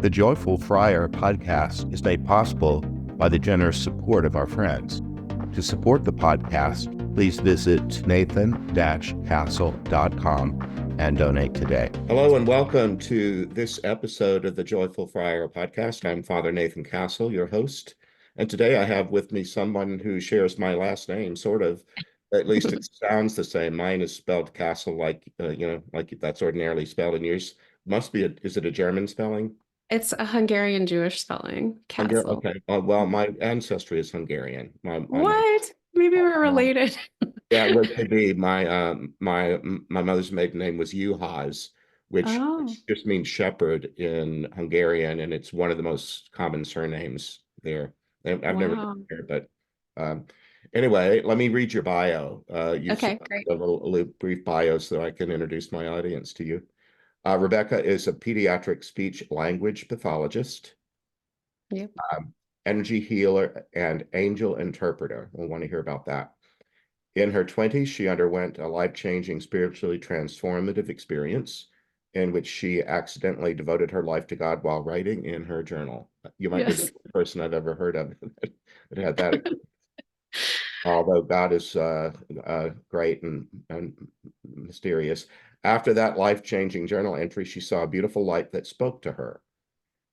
The Joyful Friar podcast is made possible by the generous support of our friends. To support the podcast, please visit nathan-castle.com and donate today. Hello and welcome to this episode of the Joyful Friar podcast. I'm Father Nathan Kastl, your host. And today I have with me someone who shares my last name, sort of. At least it sounds the same. Mine is spelled Castle, like that's ordinarily spelled. And yours must be, is it a German spelling? It's a Hungarian Jewish spelling, Kastl. Okay. Well, my ancestry is Hungarian. My mom. What? Maybe we're related. Yeah, it could be. My mother's maiden name was Juhász, which Oh, just means shepherd in Hungarian, and it's one of the most common surnames there. I've never been wow. there, but um, anyway, let me read your bio. Okay, great. A little brief bio so I can introduce my audience to you. Rebecca is a pediatric speech-language pathologist, Yep. energy healer, and angel interpreter. We'll want to hear about that. In her 20s, she underwent a life-changing, spiritually transformative experience in which she accidentally devoted her life to God while writing in her journal. You might be the Yes. first person I've ever heard of that had that. Although God is great and mysterious. After that life-changing journal entry, she saw a beautiful light that spoke to her.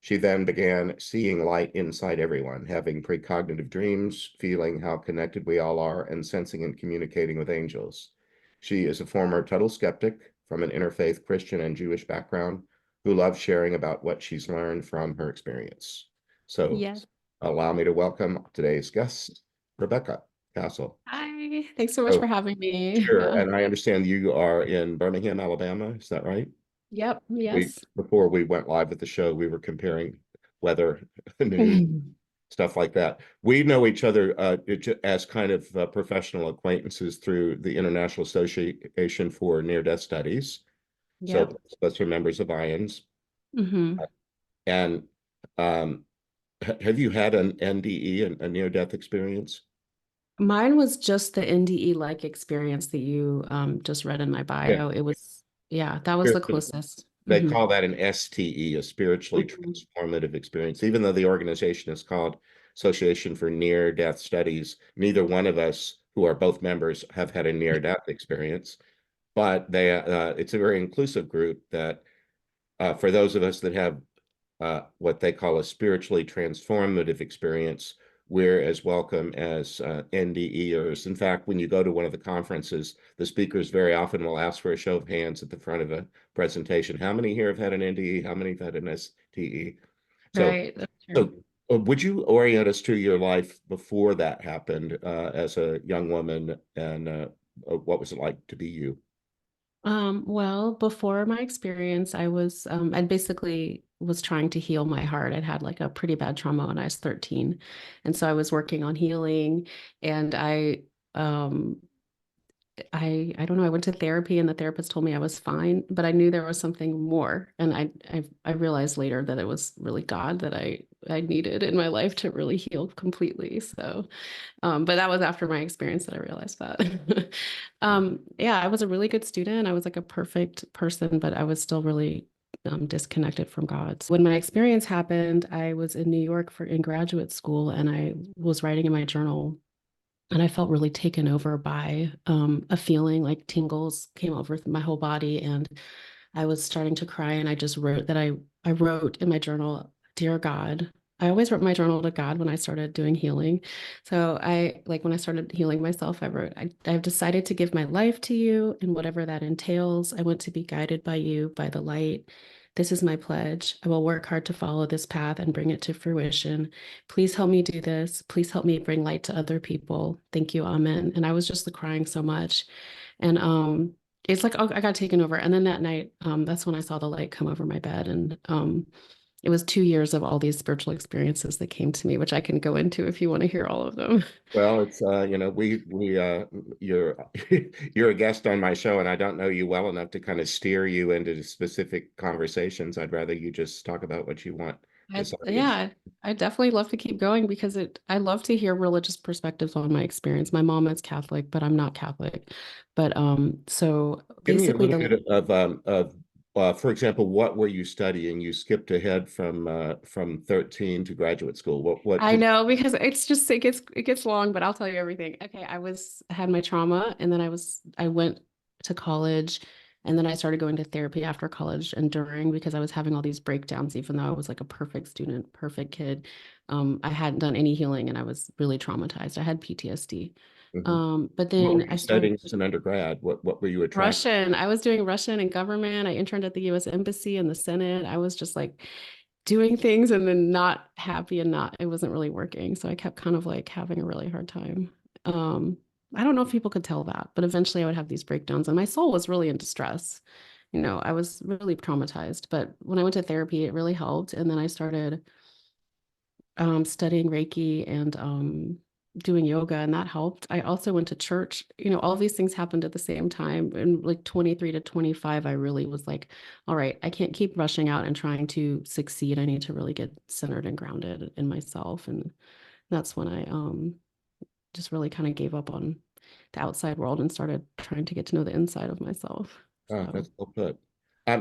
She then began seeing light inside everyone, having precognitive dreams, feeling how connected we all are, and sensing and communicating with angels. She is a former total skeptic from an interfaith Christian and Jewish background who loves sharing about what she's learned from her experience. So Yes. allow me to welcome today's guest, Rebecca Castle. Hi. Thanks so much Oh, for having me. sure. Yeah. And I understand you are in Birmingham, Alabama. Is that right? Yep. Yes. Before we went live with the show, we were comparing weather, news, stuff like that. We know each other as kind of professional acquaintances through the International Association for Near-Death Studies. So Yep. both of us are members of IANS. hmm And um, have you had an NDE, a near-death experience? Mine was just the NDE-like experience that you just read in my Yeah. bio. It was, yeah, that was the closest. They call that an STE, a spiritually Mhm. transformative experience. Even though the organization is called Association for Near-Death Studies, neither one of us, who are both members, have had a near-death experience. But it's a very inclusive group that, for those of us that have what they call a spiritually transformative experience, we're as welcome as NDEers. In fact, when you go to one of the conferences, the speakers very often will ask for a show of hands at the front of a presentation. How many here have had an NDE? How many have had an STE? So, Right. That's true. so would you orient us to your life before that happened as a young woman, and what was it like to be you? Well, before my experience, I basically was trying to heal my heart. I'd had like a pretty bad trauma when I was 13. And so I was working on healing and um, I don't know, I went to therapy and the therapist told me I was fine, but I knew there was something more. And I realized later that it was really God that I needed in my life to really heal completely. So but that was after my experience that I realized that. Yeah, I was a really good student. I was like a perfect person, but I was still really disconnected from God. So when my experience happened, I was in New York in graduate school, and I was writing in my journal, and I felt really taken over by a feeling like tingles came over my whole body, and I was starting to cry, and I just wrote that I wrote in my journal, "Dear God." I always wrote my journal to God when I started doing healing. So I like when I started healing myself, I wrote, I've decided to give my life to you and whatever that entails. I want to be guided by you, by the light. This is my pledge. I will work hard to follow this path and bring it to fruition. Please help me do this. Please help me bring light to other people. Thank you. Amen. And I was just crying so much. And it's like, oh, I got taken over. And then that night, that's when I saw the light come over my bed. And it was 2 years of all these spiritual experiences that came to me, which I can go into if you want to hear all of them. Well, it's you're you're a guest on my show, and I don't know you well enough to kind of steer you into specific conversations. I'd rather you just talk about what you want this audience. Yeah, I definitely love to keep going because I love to hear religious perspectives on my experience. My mom is Catholic, but I'm not Catholic. But so Give me a basically little bit of For example, what were you studying? You skipped ahead from 13 to graduate school. What I did know because it's just it gets long, but I'll tell you everything. Okay, had my trauma and then I went to college and then I started going to therapy after college and during because I was having all these breakdowns even though I was like a perfect student, perfect kid. I hadn't done any healing and I was really traumatized. I had PTSD. Mhm. But What were then you I started studying as an undergrad? What were you attracted? Russian. I was doing Russian in government. I interned at the US Embassy and the Senate. I was just like doing things and then not happy and not, it wasn't really working. So I kept kind of like having a really hard time. Um, I don't know if people could tell that, but eventually I would have these breakdowns and my soul was really in distress. I was really traumatized, but when I went to therapy, it really helped. And then I started studying Reiki and doing yoga, and that helped. I also went to church. All these things happened at the same time. And like 23 to 25, I really was like, all right, I can't keep rushing out and trying to succeed. I need to really get centered and grounded in myself. And that's when I just really kind of gave up on the outside world and started trying to get to know the inside of myself. Oh, So, that's well put.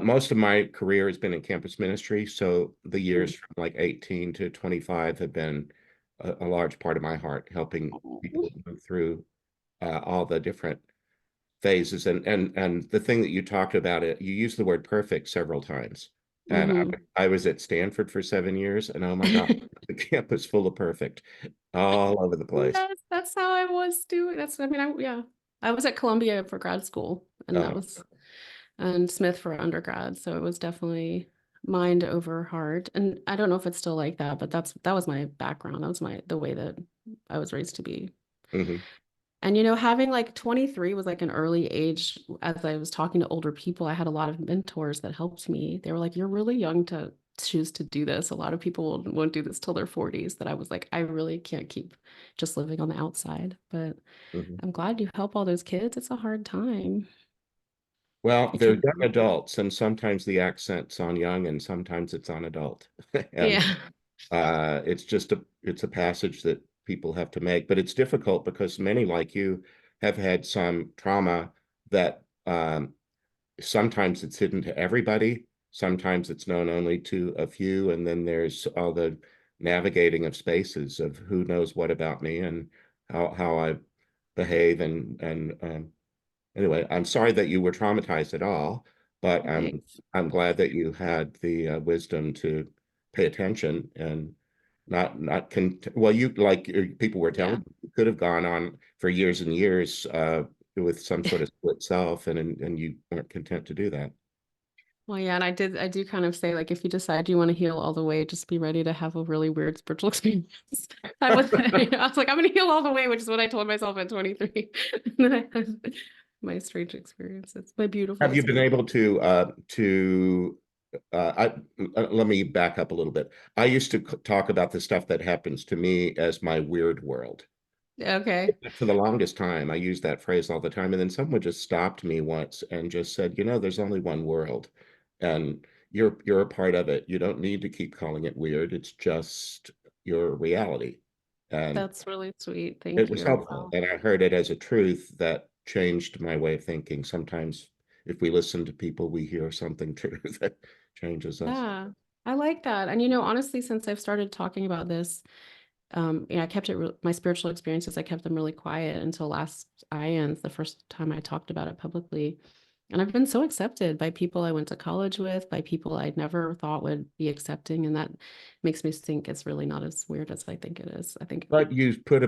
Most of my career has been in campus ministry, so the years from like 18 to 25 have been a large part of my heart, helping people move through all the different phases. And the thing that you talked about, it, you used the word perfect several times. And mhm. I was at Stanford for 7 years, and oh my God, the campus full of perfect, all over the place. Yes, that's how I was doing. Yeah. I was at Columbia for grad school and that Uh, was and Smith for undergrad. So it was definitely mind over heart. And I don't know if it's still like that, but that was my background. That was the way that I was raised to be. mhm. And having like 23 was like an early age. As I was talking to older people, I had a lot of mentors that helped me. They were like, "You're really young to choose to do this. A lot of people won't do this till their 40s." That I was like, I really can't keep just living on the outside. But Mhm. I'm glad you help all those kids. It's a hard time. Well, It they're can young be. adults, and sometimes the accent's on young, and sometimes it's on adult. And Yeah. it's a passage that people have to make, but it's difficult because many like you have had some trauma that sometimes it's hidden to everybody, sometimes it's known only to a few, and then there's all the navigating of spaces of who knows what about me and how I behave and anyway, I'm sorry that you were traumatized at all, but Thanks. I'm glad that you had the wisdom to pay attention and not well, you like people were Yeah. telling you could have gone on for years and years with some sort of split self, and you weren't content to do that. Well, yeah, and I do kind of say like if you decide you want to heal all the way, just be ready to have a really weird spiritual experience. I was like, I'm gonna heal all the way, which is what I told myself at 23. And then I had my strange experiences, my beautiful Have you been experience. able to let me back up a little bit. I used to talk about the stuff that happens to me as my weird world. Okay. For the longest time, I used that phrase all the time. And then someone just stopped me once and just said, there's only one world and you're a part of it. You don't need to keep calling it weird. It's just your reality. And That's really sweet. it Thank was you. helpful. Wow. And I heard it as a truth that changed my way of thinking. Sometimes if we listen to people, we hear something true that changes us. Yeah. I like that. And honestly, since I've started talking about this, I kept my spiritual experiences, I kept them really quiet until last IANS, the first time I talked about it publicly. And I've been so accepted by people I went to college with, by people I'd never thought would be accepting. And that makes me think it's really not as weird as I think it is. I think, But you put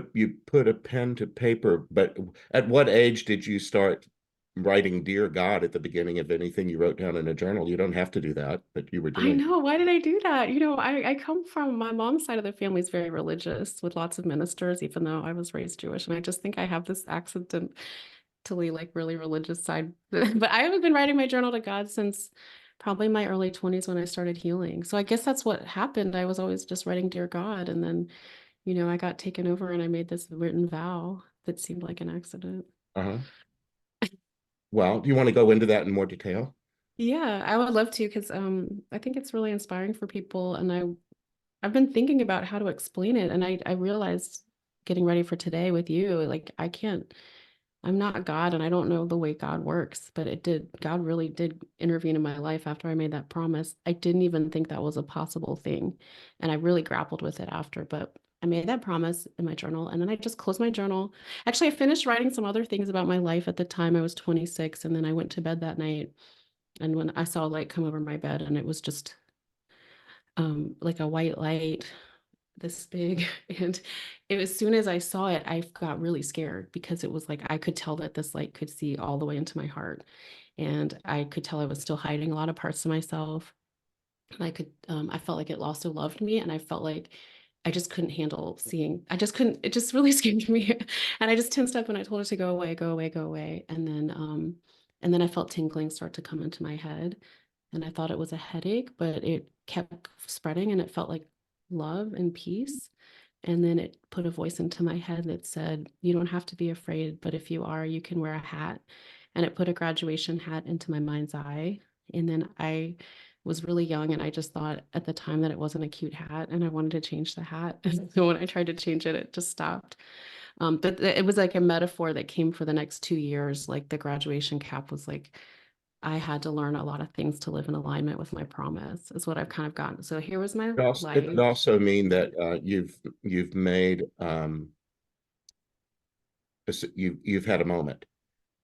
a pen to paper. But at what age did you start writing "Dear God" at the beginning of anything you wrote down in a journal? You don't have to do that, but you were I doing. know, why did I do that? I come from my mom's side of the family is very religious with lots of ministers, even though I was raised Jewish. And I just think I have this accidentally like really religious side. But I haven't been writing my journal to God since probably my early 20s when I started healing. So I guess that's what happened. I was always just writing Dear God. And then, I got taken over and I made this written vow that seemed like an accident. Uh-huh. Well, do you want to go into that in more detail? Yeah, I would love to because I think it's really inspiring for people. And I've been thinking about how to explain it. And I realized getting ready for today with you, like I can't. I'm not God and I don't know the way God works, but God really did intervene in my life after I made that promise. I didn't even think that was a possible thing. And I really grappled with it after, but I made that promise in my journal and then I just closed my journal. Actually, I finished writing some other things about my life at the time. I was 26 and then I went to bed that night. And when I saw a light come over my bed and it was just like a white light this big. And as soon as I saw it, I got really scared because it was like I could tell that this light could see all the way into my heart. And I could tell I was still hiding a lot of parts of myself. And I felt like it also loved me. And I felt like I just couldn't handle seeing, I just couldn't, it just really scared me. And I just tensed up and I told it to go away, go away, go away. And then I felt tingling start to come into my head. And I thought it was a headache, but it kept spreading and it felt like love and peace. And then it put a voice into my head that said, "You don't have to be afraid, but if you are, you can wear a hat." And it put a graduation hat into my mind's eye. And then I was really young and I just thought at the time that it wasn't a cute hat and I wanted to change the hat. And so when I tried to change it, it just stopped. But it was like a metaphor that came for the next 2 years. Like the graduation cap was like, I had to learn a lot of things to live in alignment with my promise, is what I've kind of gotten. So here was my It could life. also mean that you've made you've had a moment.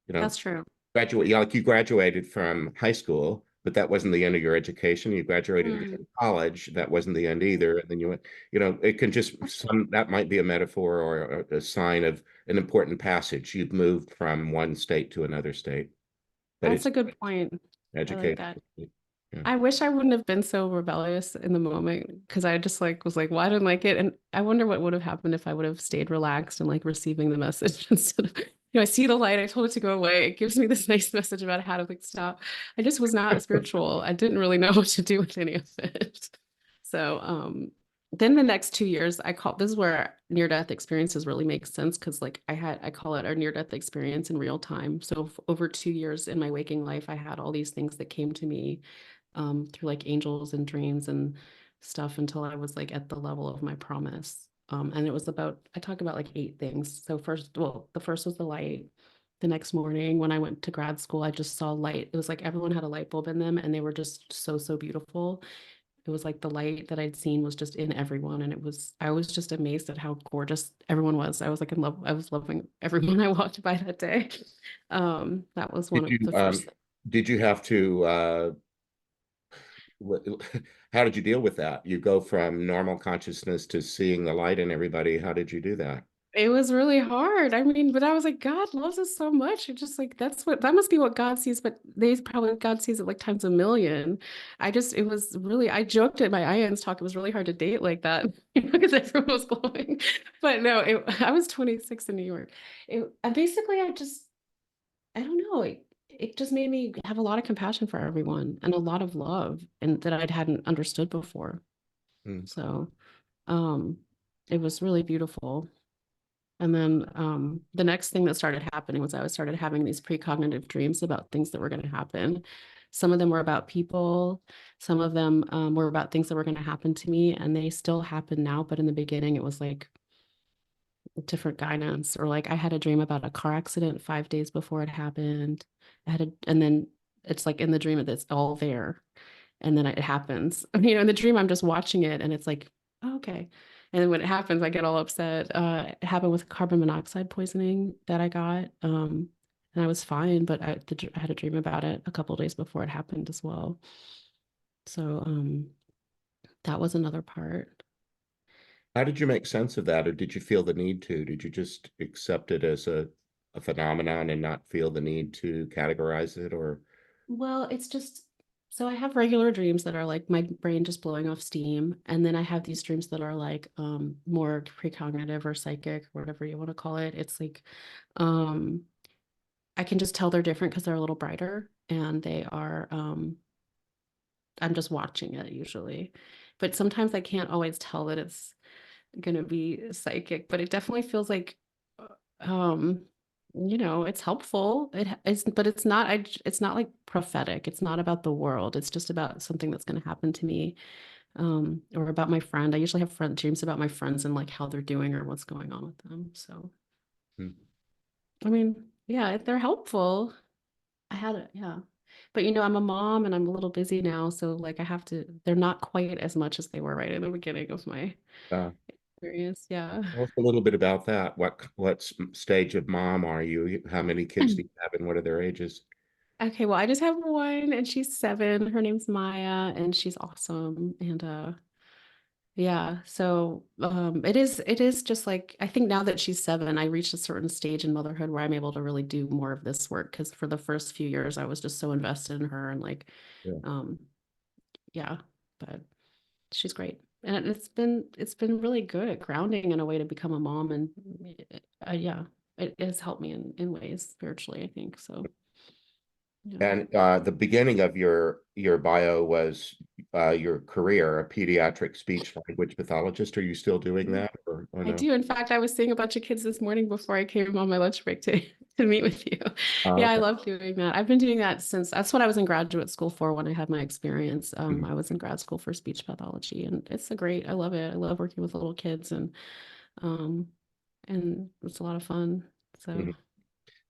You know, That's true. graduate, yeah, like you graduated from high school, but that wasn't the end of your education. You graduated Mm. from college, that wasn't the end either. And then you went, it can just some that might be a metaphor or a sign of an important passage. You've moved from one state to another state, but That's it's a good point. I like education. that. Yeah. I wish I wouldn't have been so rebellious in the moment because I just like was like, well, I didn't like it. And I wonder what would have happened if I would have stayed relaxed and like receiving the message instead of, I see the light, I told it to go away. It gives me this nice message about how to like stop. I just was not spiritual. I didn't really know what to do with any of it. So then the next 2 years, this is where near-death experiences really make sense because like I call it our near-death experience in real time. So over 2 years in my waking life, I had all these things that came to me through like angels and dreams and stuff until I was like at the level of my promise. And it was I talk about like 8 things. So the first was the light. The next morning when I went to grad school, I just saw light. It was like everyone had a light bulb in them and they were just so, so beautiful. It was like the light that I'd seen was just in everyone. And I was just amazed at how gorgeous everyone was. I was like in love. I was loving everyone I walked by that day. That was one Did of you the first. did you have to how did you deal with that? You go from normal consciousness to seeing the light in everybody. How did you do that? It was really hard. I mean, but I was like, God loves us so much. It just like that must be what God sees, but God sees it like times a million. It was really, I joked at my IANS talk, it was really hard to date like that because everyone was glowing. But no, I was 26 in New York. I don't know, it just made me have a lot of compassion for everyone and a lot of love and that I hadn't understood before. Hmm. So, um, it was really beautiful. And then the next thing that started happening was I started having these precognitive dreams about things that were going to happen. Some of them were about people. Some of them were about things that were going to happen to me, and they still happen now. But in the beginning, it was like different guidance, or like I had a dream about a car accident 5 days before it happened. And then it's like in the dream, it's all there, and then it happens. In the dream, I'm just watching it, and it's like, oh, okay. And then when it happens, I get all upset. It happened with carbon monoxide poisoning that I got, and I was fine, but I had a dream about it a couple of days before it happened as well. So that was another part. How did you make sense of that, or did you feel the need to? Did you just accept it as a phenomenon and not feel the need to categorize it, or Well, it's just so I have regular dreams that are like my brain just blowing off steam, and then I have these dreams that are like more precognitive or psychic, or whatever you want to call it. It's like um I can just tell they're different because they're a little brighter and they are I'm just watching it usually. But sometimes I can't always tell that it's gonna be psychic, but it definitely feels like um it's helpful. But it's not like prophetic. It's not about the world. It's just about something that's gonna happen to me. Or about my friend. I usually have friend dreams about my friends and like how they're doing or what's going on with them. So hmm. I mean, Yeah, they're helpful. I had it, yeah. But I'm a mom and I'm a little busy now, so like I have to, they're not quite as much as they were right in the beginning of my Uh, experience. Yeah. Tell us a little bit about that. What stage of mom are you? How many kids do you have, and what are their ages? Okay, well, I just have one and she's 7. Her name's Maya and she's awesome. And yeah, so it is just like I think now that she's 7, I reached a certain stage in motherhood where I'm able to really do more of this work because for the first few years I was just so invested in her and like Yeah. um yeah, but she's great. And it's been really good at grounding in a way to become a mom and yeah, it has helped me in ways spiritually, I think. So yeah. And the beginning of your bio was your career, a pediatric speech language pathologist. Are you still doing that, or I no? do. In fact, I was seeing a bunch of kids this morning before I came on my lunch break to to meet with you. Yeah, I Okay. love doing that. I've been doing that since that's what I was in graduate school for when I had my experience. Mhm. I was in grad school for speech pathology, and it's a great. I love it. I love working with little kids, um, and it's a lot of fun. So, Mhm.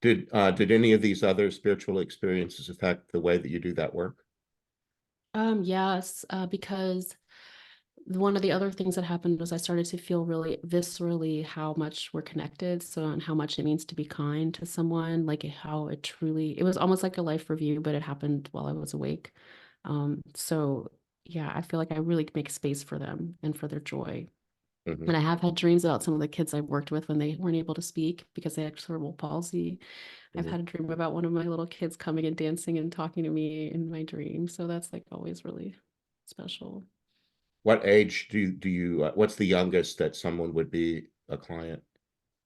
Did any of these other spiritual experiences affect the way that you do that work? yes, because one of the other things that happened was I started to feel really viscerally how much we're connected. So, and how much it means to be kind to someone, like how it was almost like a life review, but it happened while I was awake. So yeah, I feel like I really make space for them and for their joy. Hmm. And I have had dreams about some of the kids I worked with when they weren't able to speak because they had cerebral palsy. I've Hmm. had a dream about one of my little kids coming and dancing and talking to me in my dream. So that's like always really special. What age do you what's the youngest that someone would be a client?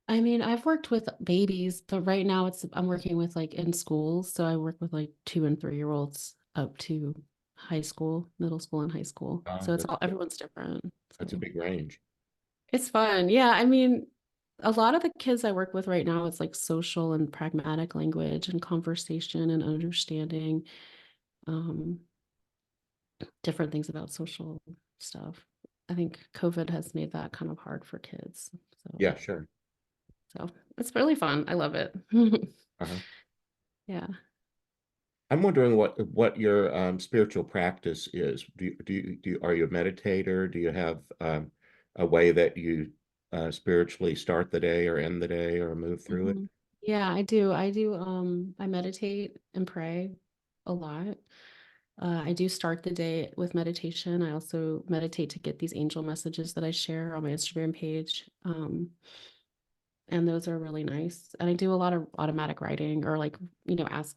I mean, I've worked with babies, but right now I'm working with like in schools. So I work with like 2 and 3 year olds up to high school, middle school and high school. So it's all everyone's different. That's a So big range. it's fun. Yeah. I mean, a lot of the kids I work with right now, it's like social and pragmatic language and conversation and understanding um, different things about social stuff. I think COVID has made that kind of hard for kids. So, Yeah, sure. so it's really fun. I love it. Uh-huh. Yeah. I'm wondering what your spiritual practice is. Are you a meditator? Do you have a way that you spiritually start the day or end the day or move through it? Mhm. Yeah, I do. I meditate and pray a lot. I do start the day with meditation. I also meditate to get these angel messages that I share on my Instagram page. And those are really nice. And I do a lot of automatic writing or like, ask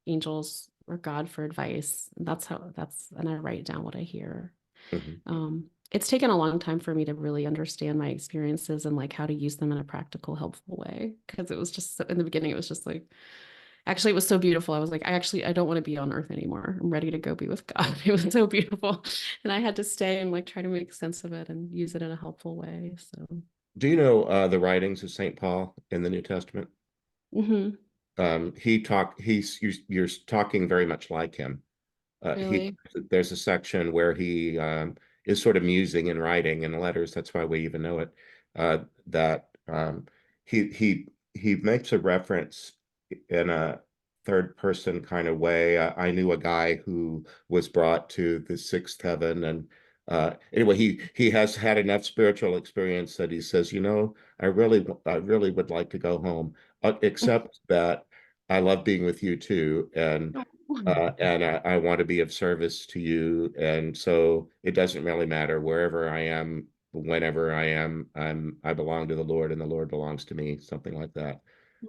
angels or God for advice. And I write down what I hear. Hmm. It's taken a long time for me to really understand my experiences and like how to use them in a practical, helpful way. Because it was just in the beginning, it was just like, actually, it was so beautiful. I was like, I don't want to be on earth anymore. I'm ready to go be with God. It was so beautiful. And I had to stay and like try to make sense of it and use it in a helpful way. So, Do you know the writings of Saint Paul in the New Testament? mhm. You're talking very much like him. He Really. There's a section where he is sort of musing and writing in letters. That's why we even know it. That he makes a reference in a third person kind of way. I knew a guy who was brought to the sixth heaven, and anyway, he has had enough spiritual experience that he says, I really would like to go home, except that I love being with you too, and I want to be of service to you. And so it doesn't really matter wherever I am, whenever I am, I belong to the Lord and the Lord belongs to me, something like that.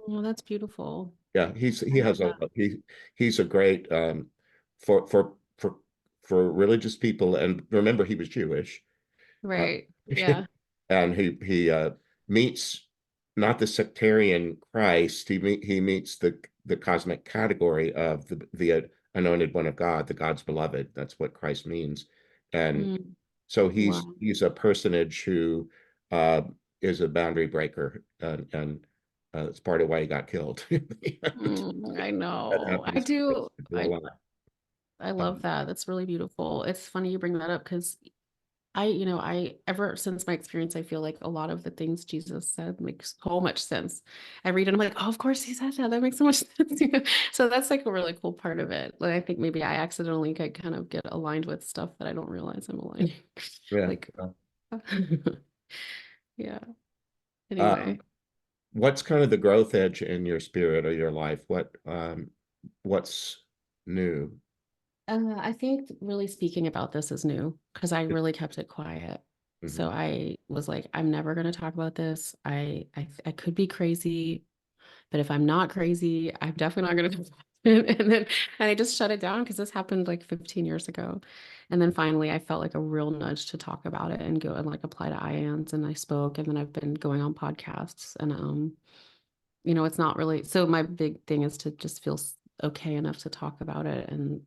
Oh, that's beautiful. Yeah, I he love has a that. he's a great for for for for religious people. And remember, he was Jewish. Uh, Right. Yeah. and he meets not the sectarian Christ. He meets the cosmic category of the anointed one of God, the God's beloved. That's what Christ means. And Mm, so wow. he's a personage who uh, is a boundary breaker, and it's part of why he got killed. I That know. I happens do. to a lot. I love Um, that. That's really beautiful. It's funny you bring that up because I ever since my experience, I feel like a lot of the things Jesus said makes so much sense. I read it, I'm like, oh, of course he said that. That makes so much sense. So that's like a really cool part of it. Like I think maybe I accidentally kind of get aligned with stuff that I don't realize I'm aligning. Yeah. Like, yeah. Um, Anyway. what's kind of the growth edge in your spirit or your life? What's new? I think really speaking about this is new because I really kept it quiet. Mhm. So I was like, I'm never going to talk about this. I could be crazy, but if I'm not crazy, I'm definitely not going to talk about it. And I just shut it down because this happened like 15 years ago. And then finally I felt like a real nudge to talk about it and go and like apply to IANS, and I spoke, and then I've been going on podcasts, and it's not really, so my big thing is to just feel okay enough to talk about it, and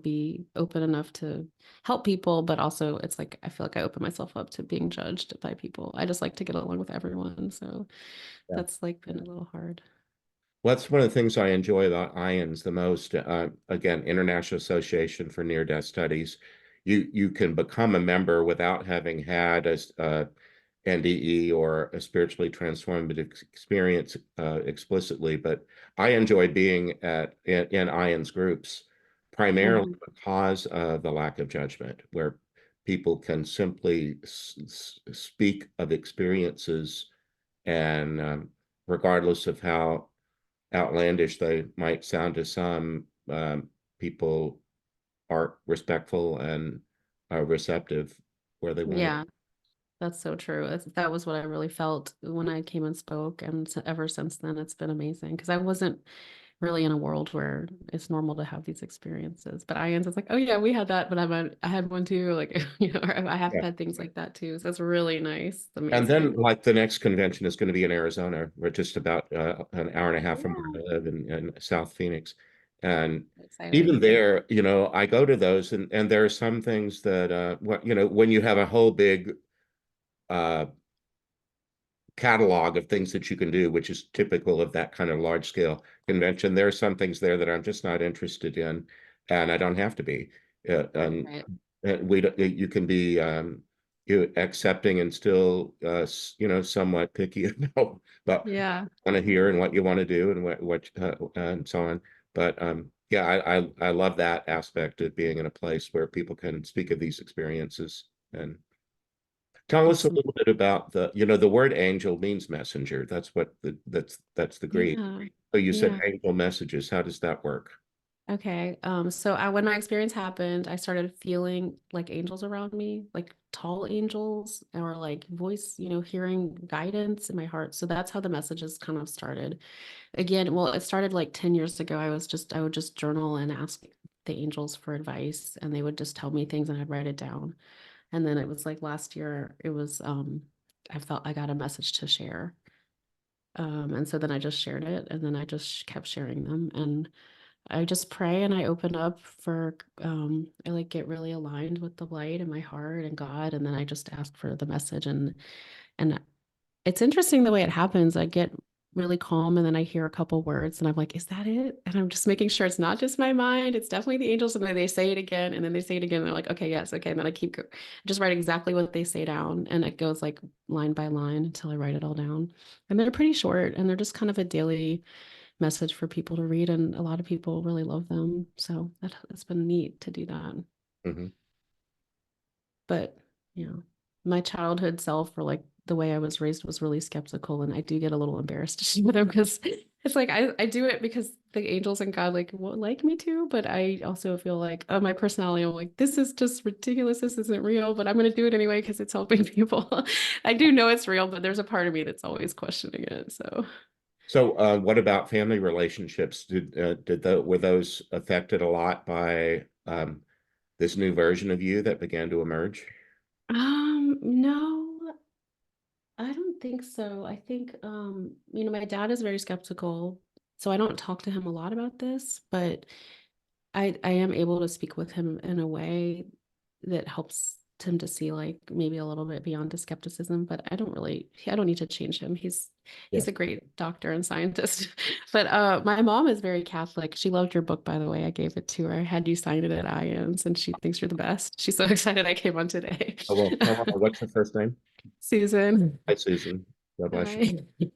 be open enough to help people, but also it's like I feel like I open myself up to being judged by people. I just like to get along with everyone, so Yeah. that's like been a little hard. Well, that's one of the things I enjoy about IANS the most. Again, International Association for Near-Death Studies. You can become a member without having had a NDE or a spiritually transformative experience explicitly. But I enjoy being in IANS groups primarily Mhm. because of the lack of judgment, where people can simply speak of experiences and regardless of how outlandish they might sound to some, people are respectful and are receptive where they want to. Yeah, that's so true. That was what I really felt when I came and spoke, and ever since then it's been amazing because I wasn't really in a world where it's normal to have these experiences. But IANS is like, oh yeah, we had that, but I had one too. Like, or I have Yeah. had things like that too. So it's really nice. It's And then, amazing. like, the next convention is going to be in Arizona. We're just about an hour and a half from Yeah. where I live in South Phoenix. And Excited. even there, I go to those, and there are some things that, when you have a whole big uh, catalog of things that you can do, which is typical of that kind of large scale convention. There are some things there that I'm just not interested in, and I don't have to be. And Right. you can be you accepting and still somewhat picky about Yeah. want to hear and what you want to do and what and so on. But yeah, I love that aspect of being in a place where people can speak of these experiences. And tell us It's a little bit about the word angel means messenger. That's the Greek. yeah. So you said Yeah. angel messages. How does that work? Okay. So when my experience happened, I started feeling like angels around me, like tall angels, or like voice, hearing guidance in my heart. So that's how the messages kind of started. Again, well, it started like 10 years ago. I would just journal and ask the angels for advice, and they would just tell me things and I'd write it down. And then it was like last year, it was I felt I got a message to share. And so then I just shared it, and then I just kept sharing them. And I just pray and I open up for I like get really aligned with the light in my heart and God, and then I just ask for the message. And it's interesting the way it happens. I get really calm, and then I hear a couple words and I'm like, is that it? And I'm just making sure it's not just my mind, it's definitely the angels. And then they say it again, and then they say it again, and they're like, okay, yes, okay. And then just write exactly what they say down, and it goes like line by line until I write it all down. And they're pretty short, and they're just kind of a daily message for people to read, and a lot of people really love them. So that's been neat to do that. Hmm. But my childhood self, or like the way I was raised, was really skeptical, and I do get a little embarrassed to share them because it's like I do it because the angels and God like won't like me to, but I also feel like my personality, I'm like, this is just ridiculous, this isn't real, but I'm gonna do it anyway because it's helping people. I do know it's real, but there's a part of me that's always questioning it. So So, what about family relationships? Were those affected a lot by this new version of you that began to emerge? no, I don't think so. I think, my dad is very skeptical, so I don't talk to him a lot about this, but I am able to speak with him in a way that helps helped him to see like maybe a little bit beyond his skepticism, but I don't need to change him. Yeah. He's a great doctor and scientist. But my mom is very Catholic. She loved your book, by the way. I gave it to her. I had you sign it at IAMS, and she thinks you're the best. She's so excited I came on today. Oh, well, what's your first name? Susan. Hi, Susan. God bless you. Hi.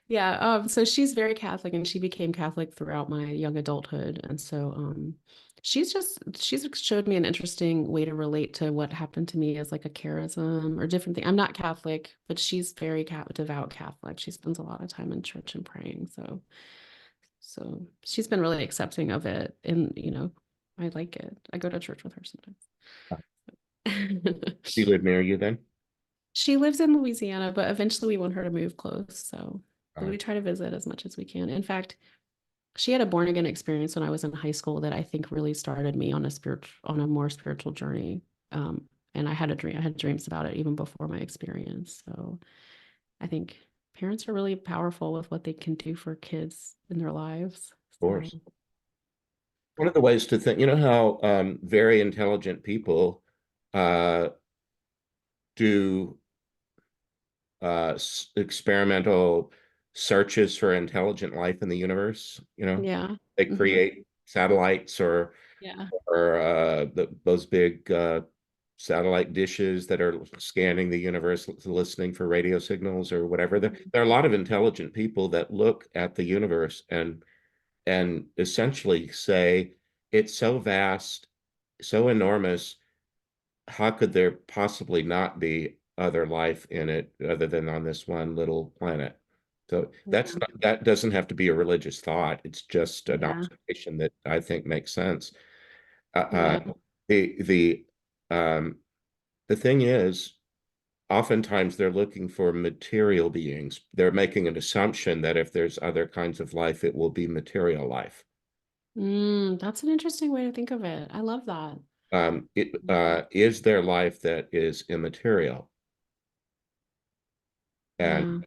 Yeah, so she's very Catholic and she became Catholic throughout my young adulthood. And so she's showed me an interesting way to relate to what happened to me as like a charism or different thing. I'm not Catholic, but she's very devout Catholic. She spends a lot of time in church and praying. So she's been really accepting of it. And, I like it. I go to church with her sometimes. She lived near you then? She lives in Louisiana, but eventually we want her to move close. So but Uh, we try to visit as much as we can. In fact, she had a born again experience when I was in high school that I think really started me on a more spiritual journey. And I had a dream. I had dreams about it even before my experience. So I think parents are really powerful with what they can do for kids in their lives. of So course. One of the ways to think, you know how very intelligent people uh, do experimental searches for intelligent life in the universe. yeah. They Hmm. create satellites Yeah. those big satellite dishes that are scanning the universe, listening for radio signals or whatever. There are a lot of intelligent people that look at the universe and essentially say it's so vast, so enormous, how could there possibly not be other life in it other than on this one little planet? So Yeah. that doesn't have to be a religious thought. It's just an Yeah. observation that I think makes sense. Uh, uh, Yeah. the the um, the thing is, oftentimes they're looking for material beings. They're making an assumption that if there's other kinds of life, it will be material life. That's an interesting way to think of it. I love that. Is there life that is immaterial? Yeah.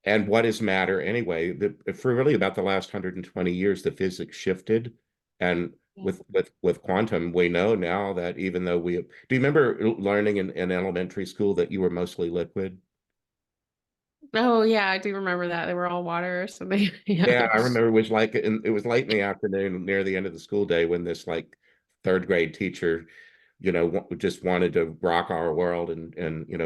And what is matter anyway? For really about the last 120 years, the physics shifted, and Yeah. with quantum, we know now that even though do you remember learning in elementary school that you were mostly liquid? Oh yeah, I do remember that. They were all water or something. Yeah. Yeah, I remember it was late in the afternoon near the end of the school day when this like third grade teacher, just wanted to rock our world and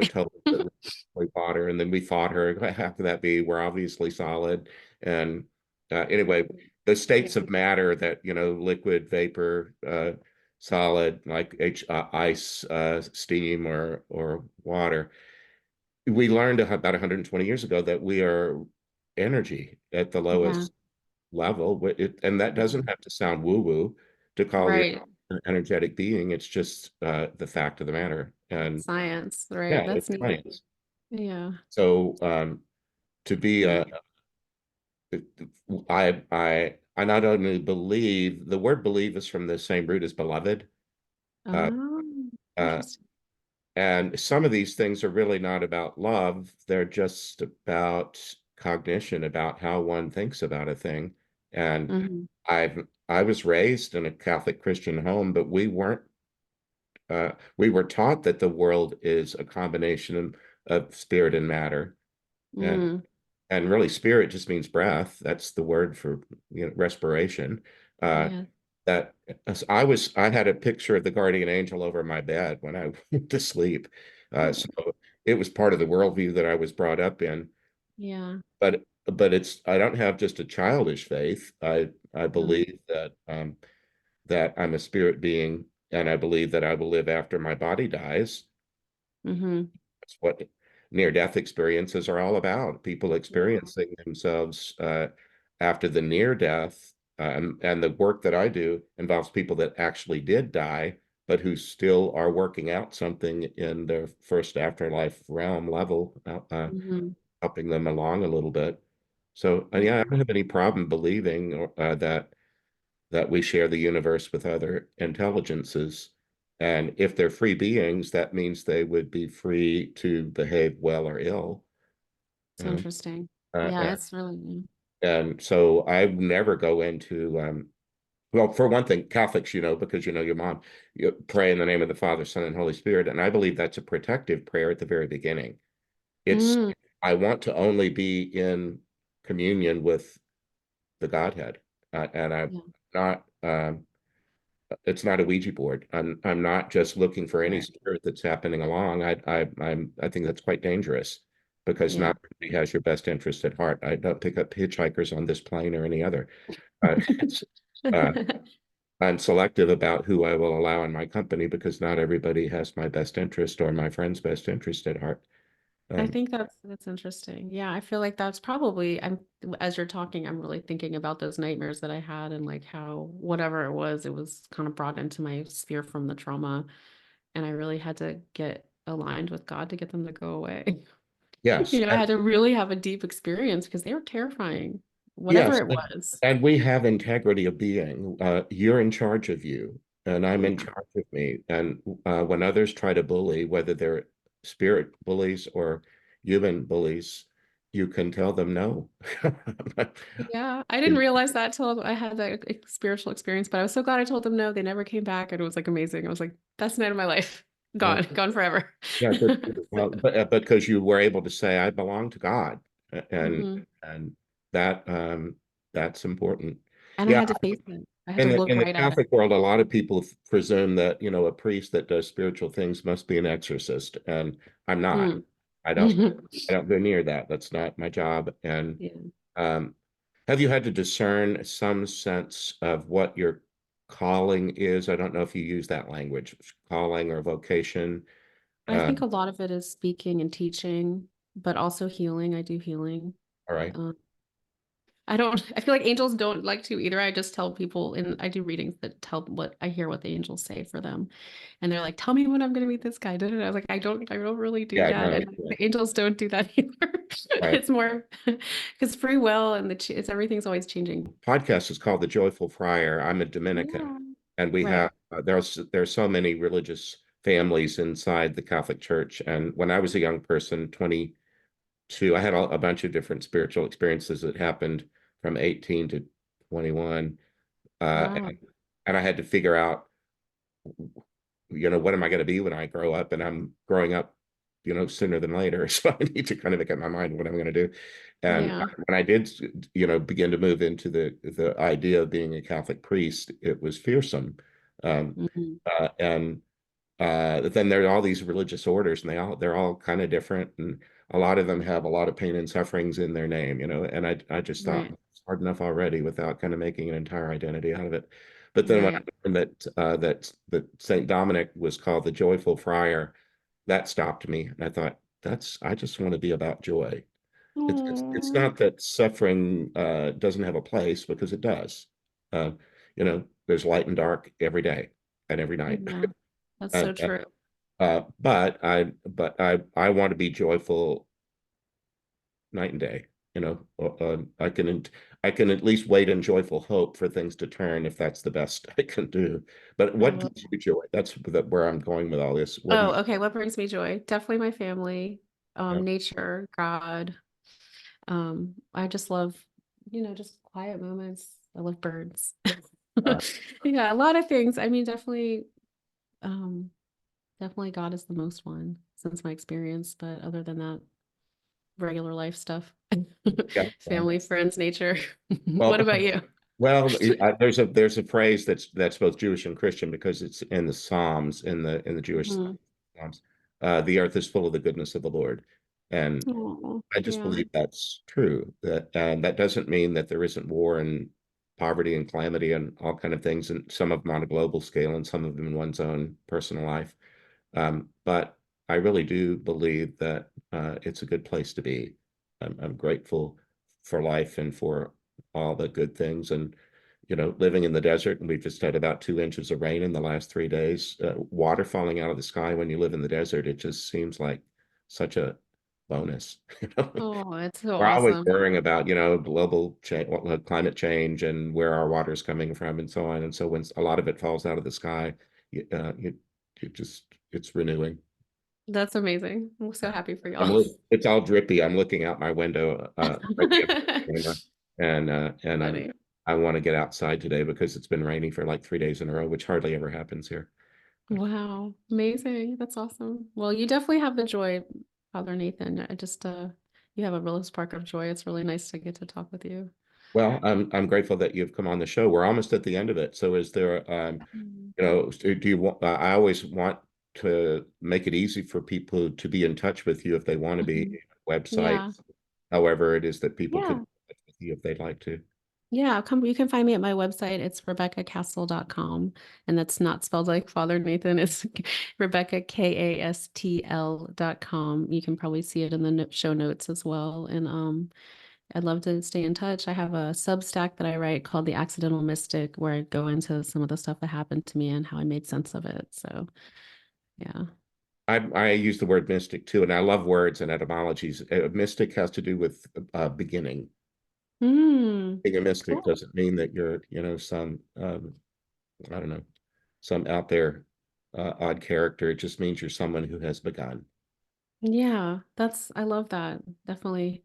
told us that we fought her, and then we fought her. How could that be? We're obviously solid. And anyway, the states Yeah. of matter that liquid, vapor, solid, like ice, steam, or water. We learned about 120 years ago that we are energy at the Yeah. lowest level. And that Yeah. doesn't have to sound woo-woo to call you Right. an energetic being. It's just the fact of the matter. And Science, yeah, right. That's it's neat. science. Yeah. So to be Yeah. I not only believe, the word believe is from the same root as beloved. Uh, Oh, uh, interesting. and some of these things are really not about love. They're just about cognition, about how one thinks about a thing. And Hmm. I was raised in a Catholic Christian home, but we were taught that the world is a combination of spirit and matter, and Mm, really spirit just means breath. That's the word for respiration. Uh, yeah. that I had a picture of the guardian angel over my bed when I went to sleep. So it was part of the worldview that I was brought up in. Yeah. But I don't have just a childish faith. I Mm, believe that I'm a spirit being, and I believe that I will live after my body dies. hmm. That's what near-death experiences are all about. People Yeah. experiencing themselves after the near-death, and the work that I do involves people that actually did die, but who still are working out something in their first afterlife realm level, Hmm. helping them along a little bit. So, Yeah. yeah, I don't have any problem believing that we share the universe with other intelligences. And if they're free beings, that means they would be free to behave well or ill. So You interesting. know? Yeah, it's really, And so I never go into Well, for one thing, Catholics, because your mom, you pray in the name of the Father, Son, and Holy Spirit. And I believe that's a protective prayer at the very beginning. It's, Mm, I want to only be in communion with the Godhead. And I'm yeah, not, it's not a Ouija board. I'm not just looking for any right. spirit that's happening along. I think that's quite dangerous because Yeah. not everybody has your best interest at heart. I don't pick up hitchhikers on this plane or any other. It's, uh, I'm selective about who I will allow in my company because not everybody has my best interest or my friend's best interest at heart. I Um, think that's interesting. Yeah, I feel like that's probably I'm as you're talking, I'm really thinking about those nightmares that I had and like how whatever it was kind of brought into my sphere from the trauma. And I really had to get aligned with God to get them to go away. yes, I had to really have a deep experience because they were terrifying, whatever yes, it was. and we have integrity of being. You're in charge of you, and I'm in Yeah. charge of me. And when others try to bully, whether they're spirit bullies or human bullies, you can tell them no. Yeah, I didn't realize that till I had that spiritual experience, but I was so glad I told them no. They never came back, and it was like amazing. I was like, best night of my life. Well, Gone forever. yeah, well, but because you were able to say, "I belong to God," and Mhm. and that that's important. And I Yeah, had to face it. I had in to the look in the right at it. Catholic world, a lot of people presume that a priest that does spiritual things must be an exorcist, and I'm not. Mm. I don't. I don't go near that. That's not my job. And Yeah. um, have you had to discern some sense of what your calling is? I don't know if you use that language, calling or vocation. I Uh, think a lot of it is speaking and teaching, but also healing. I do healing. all right. Um, I don't, I feel like angels don't like to either. I just tell people and I do readings that tell what I hear what the angels say for them. And they're like, tell me when I'm gonna meet this guy. Da, da, da. I was like, I don't really do Yeah, that. no, And the angels don't do that either. right. It's more because free will and it's everything's always changing. Podcast is called The Joyful Friar. I'm a Dominican, Yeah. and we have Right. there's so many religious families inside the Catholic Church. And when I was a young person, 22, I had a bunch of different spiritual experiences that happened from 18 to 21. Wow. And I had to figure out, what am I going to be when I grow up? And I'm growing up, sooner than later. So I need to kind of make up my mind what I'm going to do. And Yeah. when I did, begin to move into the idea of being a Catholic priest, it was fearsome. Um, Mhm. and then there are all these religious orders, and they're all kind of different, and a lot of them have a lot of pain and sufferings in their name, and I just thought Right. it's hard enough already without kind of making an entire identity out of it. But then when I Right. learned that Saint Dominic was called the Joyful Friar, that stopped me, and I thought I just want to be about joy. It's Oh, not that suffering doesn't have a place, because it does. Uh, there's light and dark every day and every night. yeah. That's so And true. but I want to be joyful night and day. I can at least wait in joyful hope for things to turn if that's the best I can do. But I what love gives that. you joy? That's where I'm going with all this. What do you? Oh, okay. What brings me joy? Definitely my family, Uh, nature, God. I just love, just quiet moments. I love birds. uh, Yeah, a lot of things. I mean, um, definitely God is the most one since my experience, but other than that, regular life stuff. yeah. Family, friends, nature. What Well, about you? there's a phrase that's both Jewish and Christian because it's in the Psalms, in the Jewish Mhm. Psalms. The earth is full of the goodness of the Lord, and Oh, I just yeah. believe that's true. That doesn't mean that there isn't war and poverty and calamity and all kind of things, and some of them on a global scale and some of them in one's own personal life. But I really do believe that it's a good place to be. I'm grateful for life and for all the good things. And, living in the desert, and we've just had about 2 inches of rain in the last 3 days. Water falling out of the sky when you live in the desert, it just seems like such a bonus. Oh, it's so We're always awesome. worrying about, global change, climate change, and where our water's coming from, and so on. And so when a lot of it falls out of the sky, you just it's renewing. That's amazing. I'm so happy for y'all. It's all drippy. I'm looking out my window right the other camera, and Funny. I want to get outside today because it's been raining for like 3 days in a row, which hardly ever happens here. Wow, amazing. That's awesome. Well, you definitely have the joy, Father Nathan. I just you have a real spark of joy. It's really nice to get to talk with you. Well, I'm grateful that you've come on the show. We're almost at the end of it. So is there, Mm. do you want, I always want to make it easy for people to be in touch with you if they want to be, Mhm. Yeah. websites, however it is that people could Yeah. be in touch with you if they'd like to. Yeah, come you can find me at my website. It's RebeccaKastl.com. And that's not spelled like Father Nathan. It's Rebecca Kastl.com. You can probably see it in the show notes as well. And I'd love to stay in touch. I have a Substack that I write called The Accidental Mystic, where I go into some of the stuff that happened to me and how I made sense of it. So yeah. I use the word mystic too, and I love words and etymologies. Mystic has to do with beginning. Mm, Being a mystic cool. doesn't mean that you're, some, I don't know, some out there odd character. It just means you're someone who has begun. Yeah, I love that. Definitely,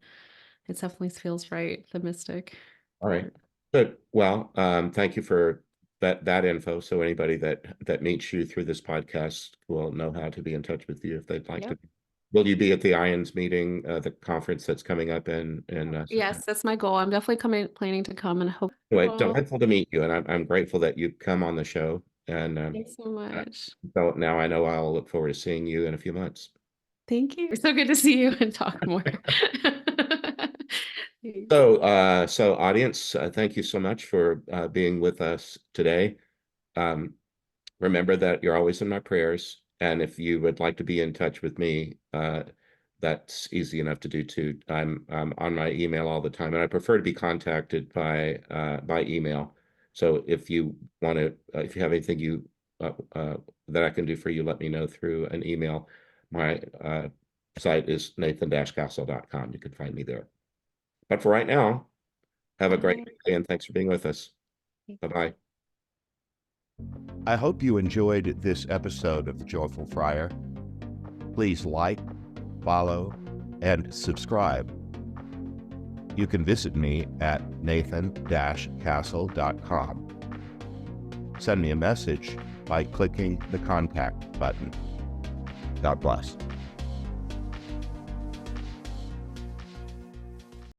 it definitely feels right, the mystic All right. part. Good. Well, thank you for that info. So anybody that meets you through this podcast will know how to be in touch with you if they'd like to. Yep. Will you be at the IONS meeting, the conference that's coming up in September? Yes, that's my goal. I'm definitely planning to come and hope. Anyway, Oh, delightful to meet you, and I'm grateful that you come on the show. And thanks so much. so now I know I'll look forward to seeing you in a few months. Thank you. So good to see you and talk more. Thanks. So audience, thank you so much for being with us today. Um, Remember that you're always in my prayers. And if you would like to be in touch with me, that's easy enough to do too. I'm on my email all the time, and I prefer to be contacted by email. So if you want to, if you have anything that I can do for you, let me know through an email. My site is nathan-castle.com. You can find me there. But for right now, have a great Bye. day and thanks for being with us. Bye-bye. I hope you enjoyed this episode of The Joyful Friar. Please like, follow, and subscribe. You can visit me at nathan-castle.com. Send me a message by clicking the contact button. God bless.